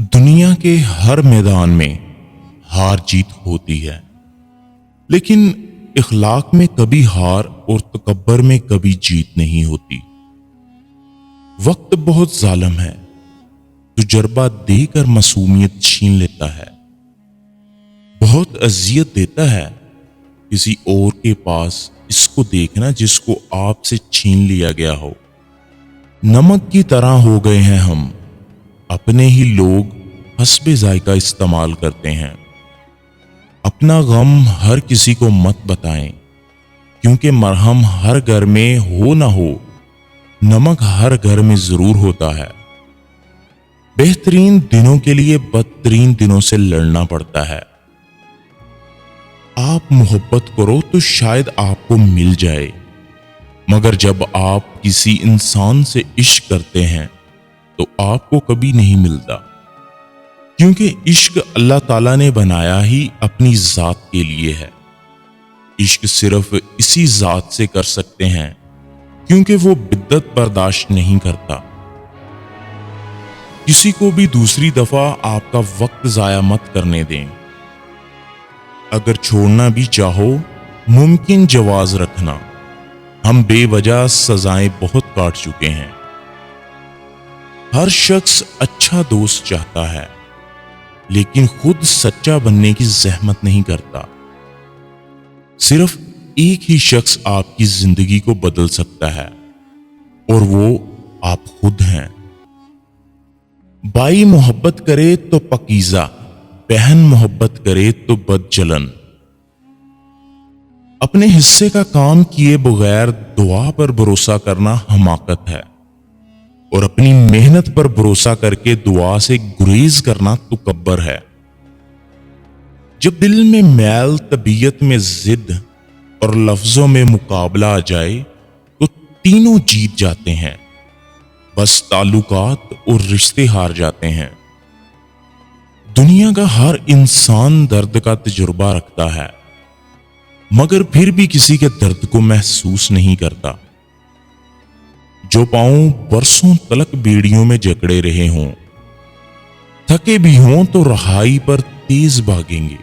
دنیا کے ہر میدان میں ہار جیت ہوتی ہے، لیکن اخلاق میں کبھی ہار اور تکبر میں کبھی جیت نہیں ہوتی۔ وقت بہت ظالم ہے، تجربہ دے کر معصومیت چھین لیتا ہے، بہت اذیت دیتا ہے کسی اور کے پاس اس کو دیکھنا جس کو آپ سے چھین لیا گیا ہو۔ نمک کی طرح ہو گئے ہیں ہم، اپنے ہی لوگ حسب ذائقہ استعمال کرتے ہیں۔ اپنا غم ہر کسی کو مت بتائیں، کیونکہ مرہم ہر گھر میں ہو نہ ہو، نمک ہر گھر میں ضرور ہوتا ہے۔ بہترین دنوں کے لیے بدترین دنوں سے لڑنا پڑتا ہے۔ آپ محبت کرو تو شاید آپ کو مل جائے، مگر جب آپ کسی انسان سے عشق کرتے ہیں تو آپ کو کبھی نہیں ملتا، کیونکہ عشق اللہ تعالیٰ نے بنایا ہی اپنی ذات کے لیے ہے۔ عشق صرف اسی ذات سے کر سکتے ہیں کیونکہ وہ بدعت برداشت نہیں کرتا۔ کسی کو بھی دوسری دفعہ آپ کا وقت ضائع مت کرنے دیں۔ اگر چھوڑنا بھی چاہو ممکن جواز رکھنا، ہم بے وجہ سزائیں بہت کاٹ چکے ہیں۔ ہر شخص اچھا دوست چاہتا ہے، لیکن خود سچا بننے کی زحمت نہیں کرتا۔ صرف ایک ہی شخص آپ کی زندگی کو بدل سکتا ہے، اور وہ آپ خود ہیں۔ بھائی محبت کرے تو پاکیزہ، بہن محبت کرے تو بد چلن۔ اپنے حصے کا کام کیے بغیر دعا پر بھروسہ کرنا حماقت ہے، اور اپنی محنت پر بھروسہ کر کے دعا سے گریز کرنا تکبر ہے۔ جب دل میں میل، طبیعت میں ضد اور لفظوں میں مقابلہ آ جائے تو تینوں جیت جاتے ہیں، بس تعلقات اور رشتے ہار جاتے ہیں۔ دنیا کا ہر انسان درد کا تجربہ رکھتا ہے، مگر پھر بھی کسی کے درد کو محسوس نہیں کرتا۔ جو پاؤں برسوں تلک بیڑیوں میں جکڑے رہے ہوں، تھکے بھی ہوں تو رہائی پر تیز بھاگیں گے۔